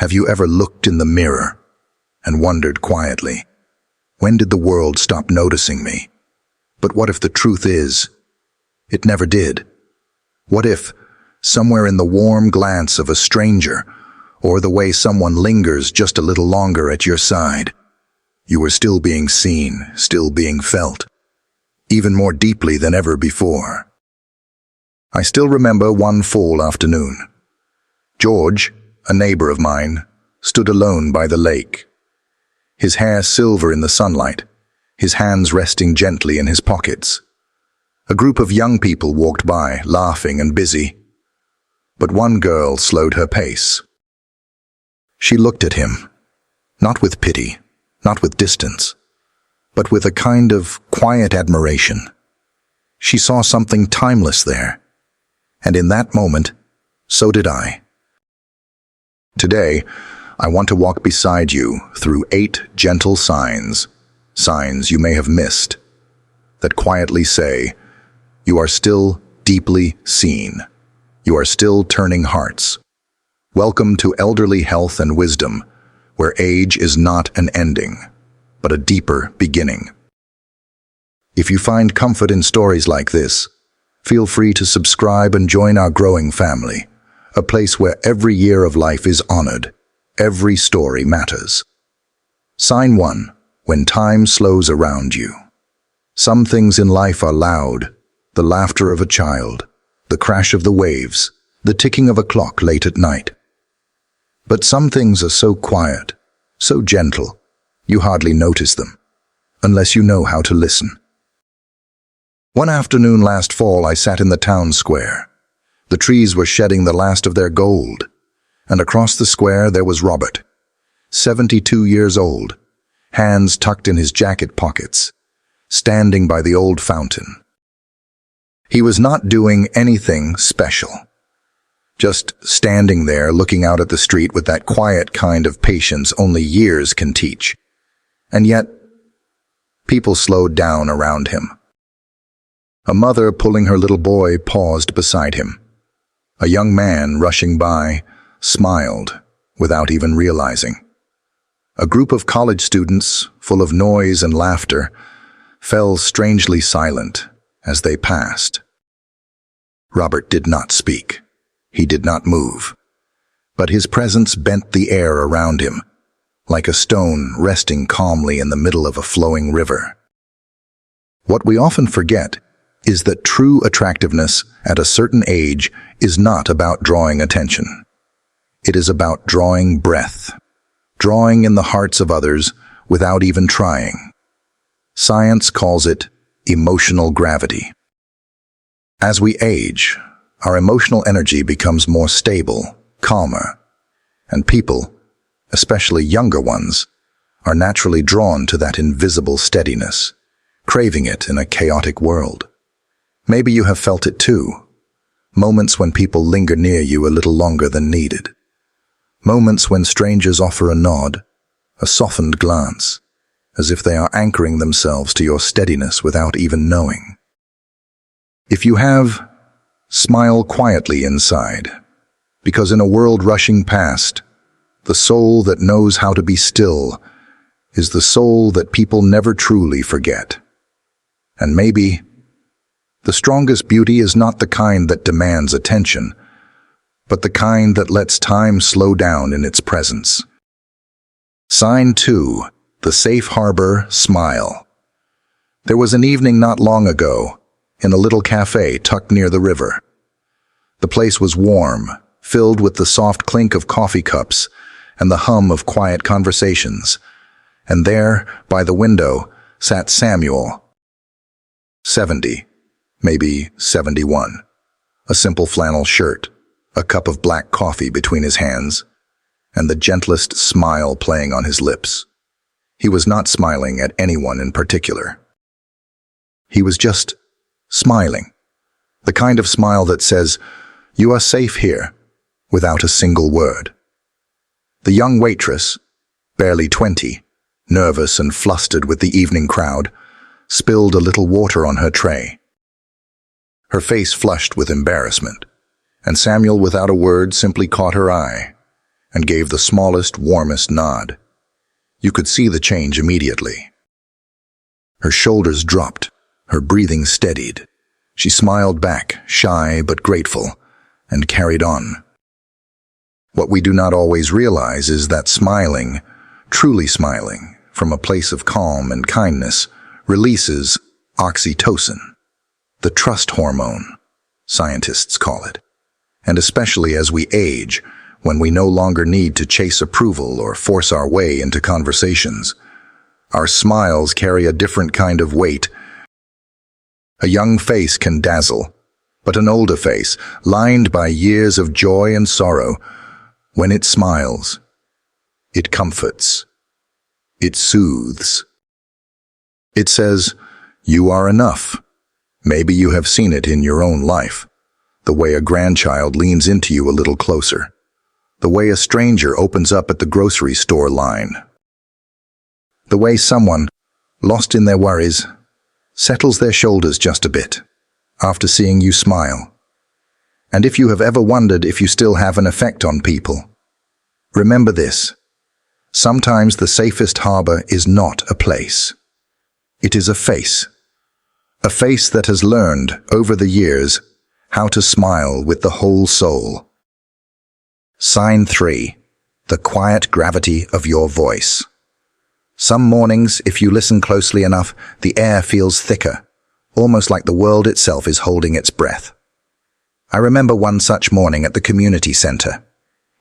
Have you ever looked in the mirror and wondered quietly, when did the world stop noticing me? But what if the truth is, it never did? What if, somewhere in the warm glance of a stranger, or the way someone lingers just a little longer at your side, you were still being seen, still being felt, even more deeply than ever before? I still remember one fall afternoon. George, a neighbor of mine, stood alone by the lake, his hair silver in the sunlight, his hands resting gently in his pockets. A group of young people walked by, laughing and busy, but one girl slowed her pace. She looked at him, not with pity, not with distance, but with a kind of quiet admiration. She saw something timeless there, and in that moment, so did I. Today, I want to walk beside you through 8 gentle signs you may have missed, that quietly say, you are still deeply seen. You are still turning hearts. Welcome to elderly health and wisdom, where age is not an ending, but a deeper beginning. If you find comfort in stories like this, feel free to subscribe and join our growing family, a place where every year of life is honored, every story matters. Sign 1. When time slows around you. Some things in life are loud, the laughter of a child, the crash of the waves, the ticking of a clock late at night. But some things are so quiet, so gentle, you hardly notice them, unless you know how to listen. One afternoon last fall, I sat in the town square. The trees were shedding the last of their gold, and across the square there was Robert, 72 years old, hands tucked in his jacket pockets, standing by the old fountain. He was not doing anything special, just standing there looking out at the street with that quiet kind of patience only years can teach. And yet, people slowed down around him. A mother pulling her little boy paused beside him. A young man rushing by smiled without even realizing. A group of college students, full of noise and laughter, fell strangely silent as they passed. Robert did not speak. He did not move. But his presence bent the air around him, like a stone resting calmly in the middle of a flowing river. What we often forget is that true attractiveness at a certain age is not about drawing attention. It is about drawing breath, drawing in the hearts of others without even trying. Science calls it emotional gravity. As we age, our emotional energy becomes more stable, calmer, and people, especially younger ones, are naturally drawn to that invisible steadiness, craving it in a chaotic world. Maybe you have felt it too. Moments when people linger near you a little longer than needed. Moments when strangers offer a nod, a softened glance, as if they are anchoring themselves to your steadiness without even knowing. If you have, smile quietly inside, because in a world rushing past, the soul that knows how to be still is the soul that people never truly forget. And maybe the strongest beauty is not the kind that demands attention, but the kind that lets time slow down in its presence. Sign 2, the safe harbor smile. There was an evening not long ago, in a little cafe tucked near the river. The place was warm, filled with the soft clink of coffee cups and the hum of quiet conversations. And there, by the window, sat Samuel, 70, maybe 71, a simple flannel shirt, a cup of black coffee between his hands, and the gentlest smile playing on his lips. He was not smiling at anyone in particular. He was just smiling, the kind of smile that says, "You are safe here," without a single word. The young waitress, barely 20, nervous and flustered with the evening crowd, spilled a little water on her tray. Her face flushed with embarrassment, and Samuel, without a word, simply caught her eye and gave the smallest, warmest nod. You could see the change immediately. Her shoulders dropped, her breathing steadied. She smiled back, shy but grateful, and carried on. What we do not always realize is that smiling, truly smiling, from a place of calm and kindness, releases oxytocin, the trust hormone, scientists call it. And especially as we age, when we no longer need to chase approval or force our way into conversations, our smiles carry a different kind of weight. A young face can dazzle, but an older face, lined by years of joy and sorrow, when it smiles, it comforts, it soothes. It says, "You are enough." Maybe you have seen it in your own life, the way a grandchild leans into you a little closer, the way a stranger opens up at the grocery store line, the way someone, lost in their worries, settles their shoulders just a bit after seeing you smile. And if you have ever wondered if you still have an effect on people, remember this: sometimes the safest harbor is not a place. It is a face that has learned over the years how to smile with the whole soul. Sign 3. The quiet gravity of your voice. Some mornings, if you listen closely enough, the air feels thicker, almost like the world itself is holding its breath. I remember one such morning at the community center.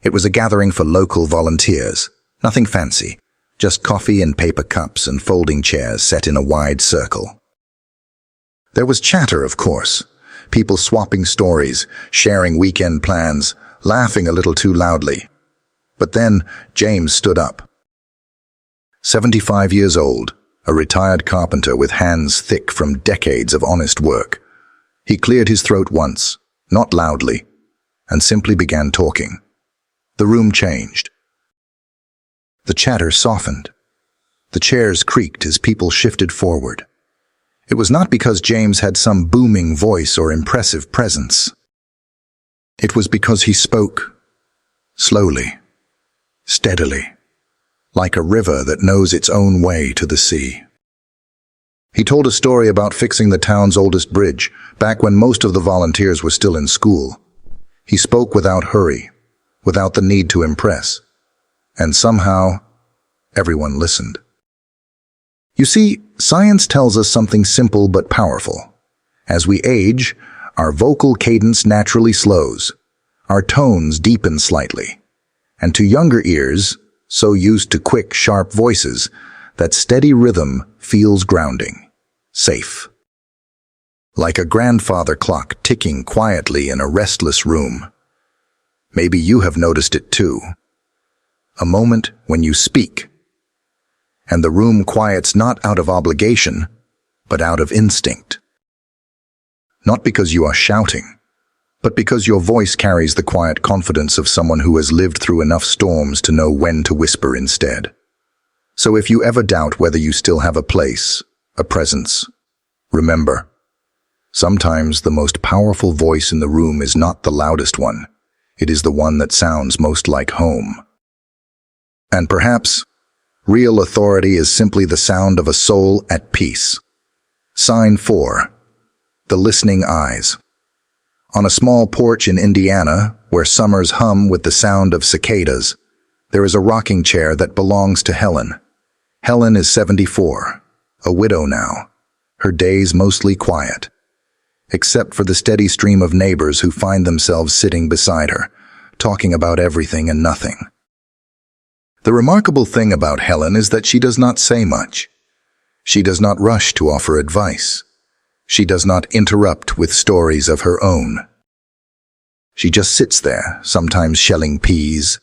It was a gathering for local volunteers, nothing fancy, just coffee in paper cups and folding chairs set in a wide circle. There was chatter, of course, people swapping stories, sharing weekend plans, laughing a little too loudly. But then James stood up. 75 years old, a retired carpenter with hands thick from decades of honest work. He cleared his throat once, not loudly, and simply began talking. The room changed. The chatter softened. The chairs creaked as people shifted forward. It was not because James had some booming voice or impressive presence. It was because he spoke slowly, steadily, like a river that knows its own way to the sea. He told a story about fixing the town's oldest bridge, back when most of the volunteers were still in school. He spoke without hurry, without the need to impress, and somehow everyone listened. You see, science tells us something simple but powerful. As we age, our vocal cadence naturally slows, our tones deepen slightly, and to younger ears, so used to quick, sharp voices, that steady rhythm feels grounding, safe. Like a grandfather clock ticking quietly in a restless room. Maybe you have noticed it too. A moment when you speak, and the room quiets not out of obligation, but out of instinct. Not because you are shouting, but because your voice carries the quiet confidence of someone who has lived through enough storms to know when to whisper instead. So if you ever doubt whether you still have a place, a presence, remember, sometimes the most powerful voice in the room is not the loudest one. It is the one that sounds most like home. And perhaps, real authority is simply the sound of a soul at peace. Sign 4. The listening eyes. On a small porch in Indiana, where summers hum with the sound of cicadas, there is a rocking chair that belongs to Helen. Helen is 74, a widow now, her days mostly quiet, except for the steady stream of neighbors who find themselves sitting beside her, talking about everything and nothing. The remarkable thing about Helen is that she does not say much. She does not rush to offer advice. She does not interrupt with stories of her own. She just sits there, sometimes shelling peas,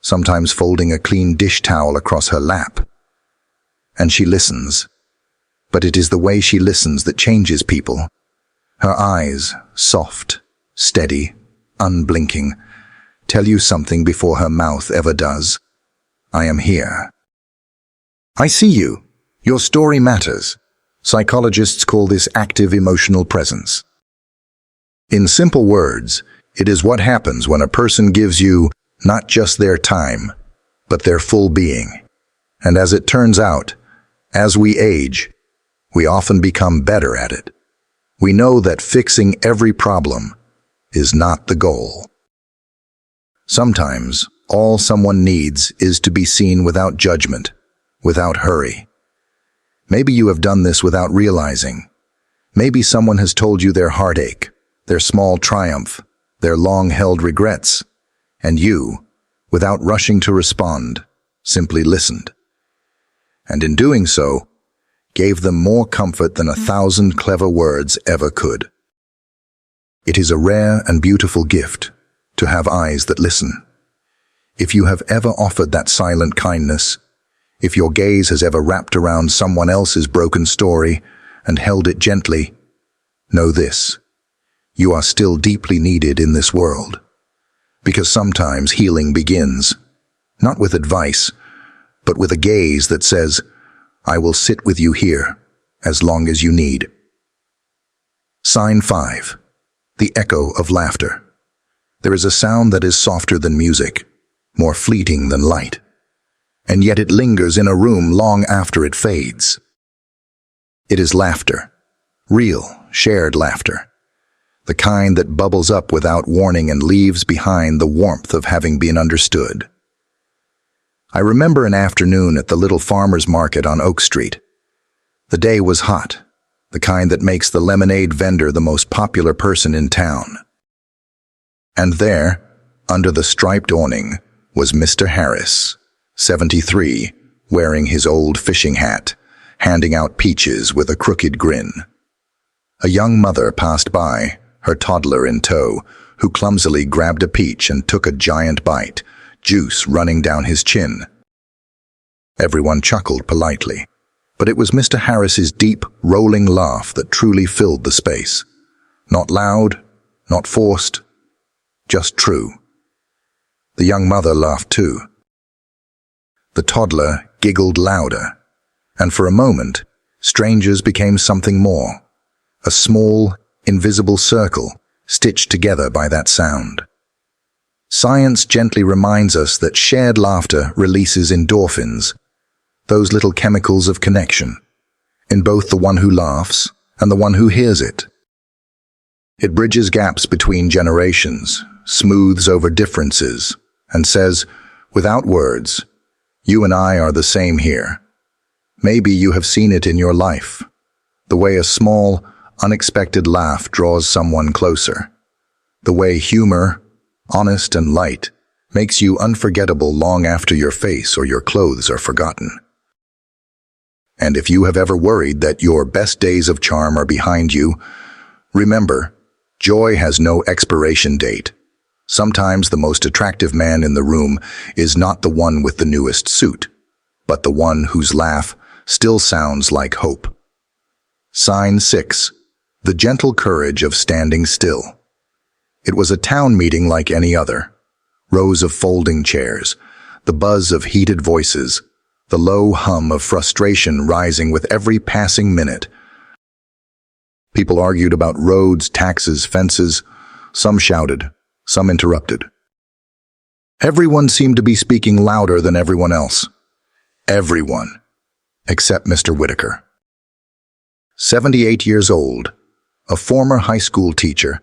sometimes folding a clean dish towel across her lap. And she listens. But it is the way she listens that changes people. Her eyes, soft, steady, unblinking, tell you something before her mouth ever does. I am here. I see you. Your story matters. Psychologists call this active emotional presence. In simple words, it is what happens when a person gives you not just their time, but their full being. And as it turns out, as we age, we often become better at it. We know that fixing every problem is not the goal. Sometimes, all someone needs is to be seen without judgment, without hurry. Maybe you have done this without realizing. Maybe someone has told you their heartache, their small triumph, their long-held regrets, and you, without rushing to respond, simply listened. And in doing so, gave them more comfort than 1,000 clever words ever could. It is a rare and beautiful gift to have eyes that listen. If you have ever offered that silent kindness, if your gaze has ever wrapped around someone else's broken story and held it gently, know this: you are still deeply needed in this world. Because sometimes healing begins, not with advice, but with a gaze that says, I will sit with you here as long as you need. Sign 5. The echo of laughter. There is a sound that is softer than music, more fleeting than light, and yet it lingers in a room long after it fades. It is laughter, real, shared laughter, the kind that bubbles up without warning and leaves behind the warmth of having been understood. I remember an afternoon at the little farmer's market on Oak Street. The day was hot, the kind that makes the lemonade vendor the most popular person in town. And there, under the striped awning, was Mr. Harris, 73, wearing his old fishing hat, handing out peaches with a crooked grin. A young mother passed by, her toddler in tow, who clumsily grabbed a peach and took a giant bite, juice running down his chin. Everyone chuckled politely, but it was Mr. Harris's deep, rolling laugh that truly filled the space. Not loud, not forced, just true. The young mother laughed too. The toddler giggled louder, and for a moment, strangers became something more, a small, invisible circle stitched together by that sound. Science gently reminds us that shared laughter releases endorphins, those little chemicals of connection, in both the one who laughs and the one who hears it. It bridges gaps between generations, smooths over differences, and says, without words, you and I are the same here. Maybe you have seen it in your life, the way a small, unexpected laugh draws someone closer, the way humor, honest and light, makes you unforgettable long after your face or your clothes are forgotten. And if you have ever worried that your best days of charm are behind you, remember, joy has no expiration date. Sometimes the most attractive man in the room is not the one with the newest suit, but the one whose laugh still sounds like hope. Sign 6. The gentle courage of standing still. It was a town meeting like any other. Rows of folding chairs, the buzz of heated voices, the low hum of frustration rising with every passing minute. People argued about roads, taxes, fences. Some shouted, some interrupted. Everyone seemed to be speaking louder than everyone else. Everyone, except Mr. Whitaker. 78 years old, a former high school teacher,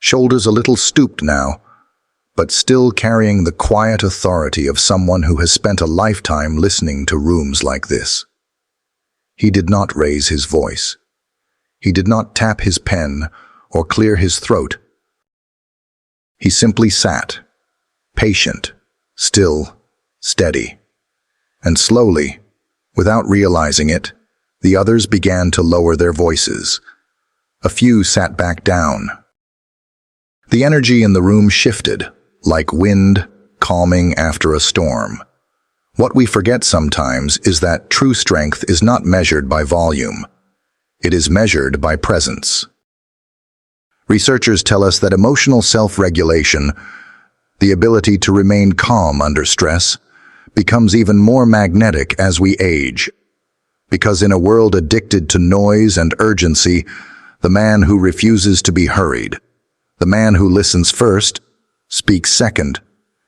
shoulders a little stooped now, but still carrying the quiet authority of someone who has spent a lifetime listening to rooms like this. He did not raise his voice. He did not tap his pen or clear his throat. He simply sat, patient, still, steady. And slowly, without realizing it, the others began to lower their voices. A few sat back down. The energy in the room shifted, like wind calming after a storm. What we forget sometimes is that true strength is not measured by volume. It is measured by presence. Researchers tell us that emotional self-regulation, the ability to remain calm under stress, becomes even more magnetic as we age. Because in a world addicted to noise and urgency, the man who refuses to be hurried, the man who listens first, speaks second,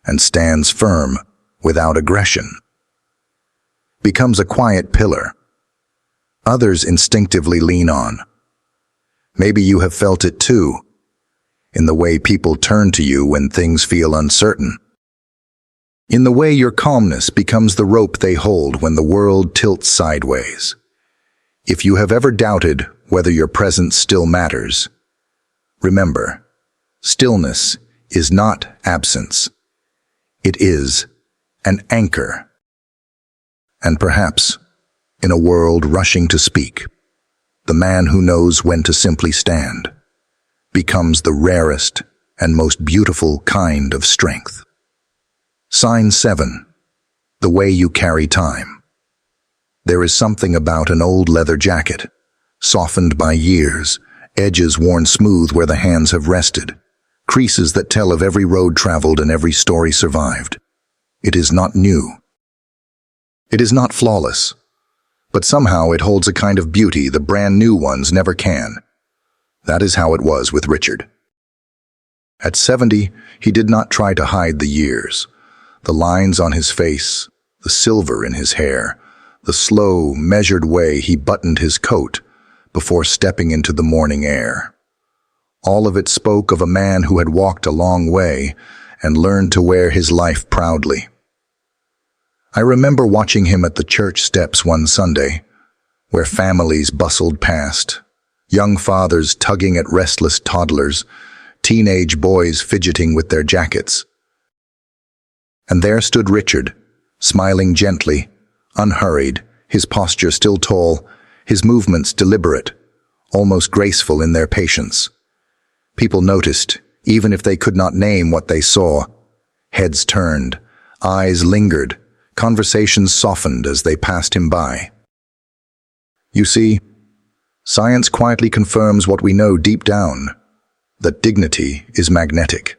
and stands firm without aggression. Becomes a quiet pillar others instinctively lean on. Maybe you have felt it too, in the way people turn to you when things feel uncertain. In the way your calmness becomes the rope they hold when the world tilts sideways. If you have ever doubted whether your presence still matters, remember, stillness is not absence. It is an anchor. And perhaps, in a world rushing to speak, the man who knows when to simply stand becomes the rarest and most beautiful kind of strength. Sign 7. The way you carry time. There is something about an old leather jacket, softened by years, edges worn smooth where the hands have rested, creases that tell of every road traveled and every story survived. It is not new. It is not flawless, but somehow it holds a kind of beauty the brand new ones never can. That is how it was with Richard. At 70, he did not try to hide the years, the lines on his face, the silver in his hair, the slow, measured way he buttoned his coat before stepping into the morning air. All of it spoke of a man who had walked a long way and learned to wear his life proudly. I remember watching him at the church steps one Sunday, where families bustled past, young fathers tugging at restless toddlers, teenage boys fidgeting with their jackets. And there stood Richard, smiling gently, unhurried, his posture still tall, his movements deliberate, almost graceful in their patience. People noticed, even if they could not name what they saw. Heads turned, eyes lingered, conversations softened as they passed him by. You see, science quietly confirms what we know deep down, that dignity is magnetic,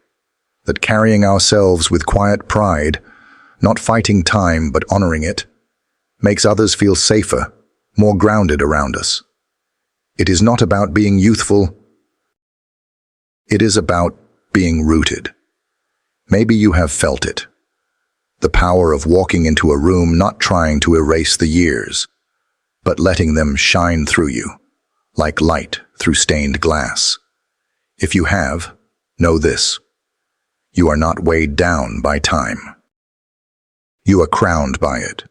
that carrying ourselves with quiet pride, not fighting time but honoring it, makes others feel safer, more grounded around us. It is not about being youthful. It is about being rooted. Maybe you have felt it. The power of walking into a room not trying to erase the years, but letting them shine through you, like light through stained glass. If you have, know this. You are not weighed down by time. You are crowned by it.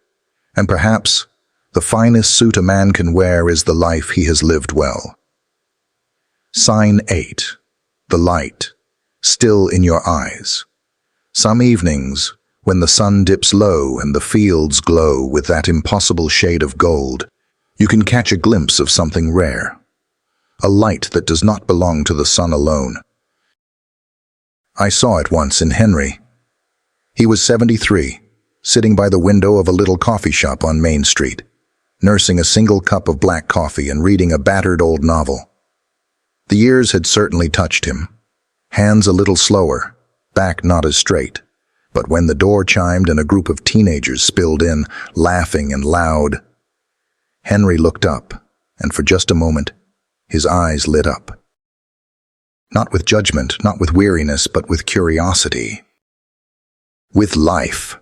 And perhaps the finest suit a man can wear is the life he has lived well. Sign 8. The light, still in your eyes. Some evenings, when the sun dips low and the fields glow with that impossible shade of gold, you can catch a glimpse of something rare. A light that does not belong to the sun alone. I saw it once in Henry. He was 73, sitting by the window of a little coffee shop on Main Street, nursing a single cup of black coffee and reading a battered old novel. The years had certainly touched him. Hands a little slower, back not as straight. But when the door chimed and a group of teenagers spilled in, laughing and loud, Henry looked up, and for just a moment, his eyes lit up. Not with judgment, not with weariness, but with curiosity. With life.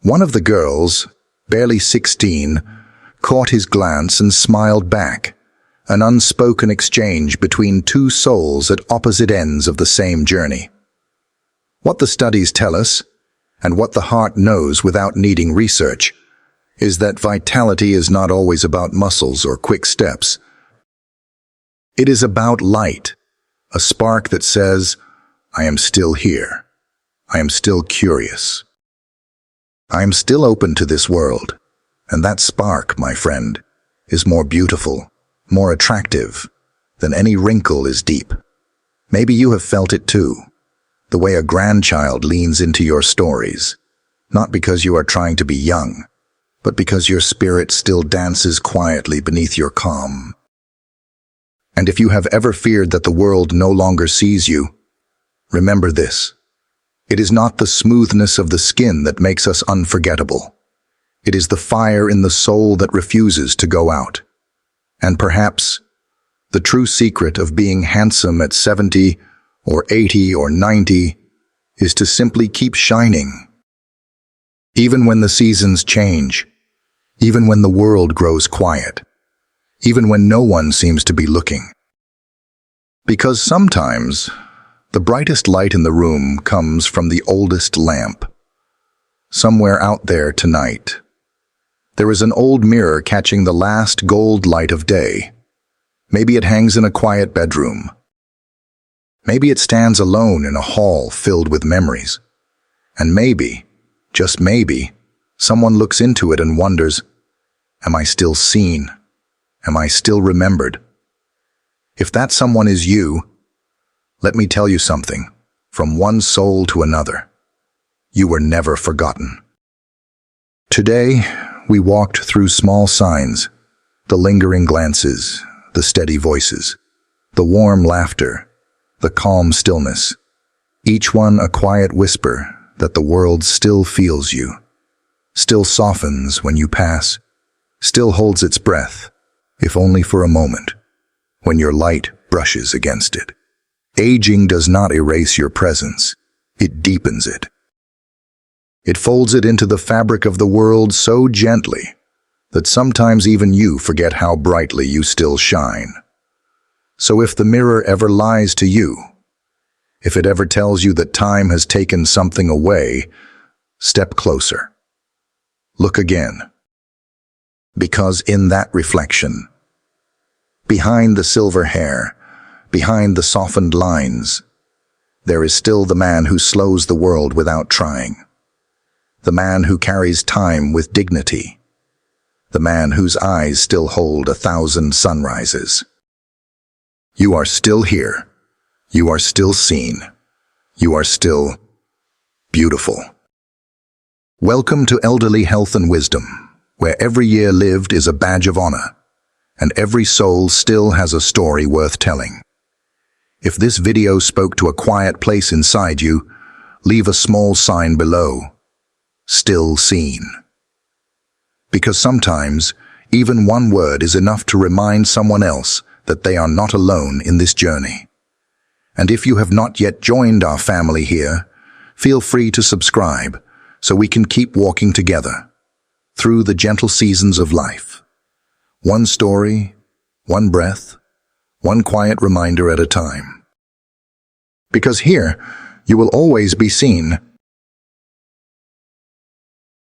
One of the girls, barely 16, caught his glance and smiled back, an unspoken exchange between two souls at opposite ends of the same journey. What the studies tell us, and what the heart knows without needing research, is that vitality is not always about muscles or quick steps. It is about light, a spark that says, I am still here. I am still curious. I am still open to this world. And that spark, my friend, is more beautiful, more attractive than any wrinkle is deep. Maybe you have felt it too. The way a grandchild leans into your stories, not because you are trying to be young, but because your spirit still dances quietly beneath your calm. And if you have ever feared that the world no longer sees you, remember this. It is not the smoothness of the skin that makes us unforgettable. It is the fire in the soul that refuses to go out. And perhaps the true secret of being handsome at 70 or 80 or 90 is to simply keep shining. Even when the seasons change, even when the world grows quiet, even when no one seems to be looking. Because sometimes, the brightest light in the room comes from the oldest lamp. Somewhere out there tonight, there is an old mirror catching the last gold light of day. Maybe it hangs in a quiet bedroom. Maybe it stands alone in a hall filled with memories. And maybe, just maybe, someone looks into it and wonders, am I still seen? Am I still remembered? If that someone is you, let me tell you something. From one soul to another, you were never forgotten. Today, we walked through small signs, the lingering glances, the steady voices, the warm laughter, the calm stillness, each one a quiet whisper that the world still feels you, still softens when you pass, still holds its breath, if only for a moment, when your light brushes against it. Aging does not erase your presence, it deepens it. It folds it into the fabric of the world so gently that sometimes even you forget how brightly you still shine. So if the mirror ever lies to you, if it ever tells you that time has taken something away, step closer. Look again. Because in that reflection, behind the silver hair, behind the softened lines, there is still the man who slows the world without trying. The man who carries time with dignity. The man whose eyes still hold 1,000 sunrises. You are still here. You are still seen. You are still beautiful. Welcome to Elderly Health and Wisdom, where every year lived is a badge of honor, and every soul still has a story worth telling. If this video spoke to a quiet place inside you, leave a small sign below. Still seen. Because sometimes, even one word is enough to remind someone else that they are not alone in this journey. And if you have not yet joined our family here, feel free to subscribe so we can keep walking together through the gentle seasons of life. One story, one breath, one quiet reminder at a time. Because here, you will always be seen,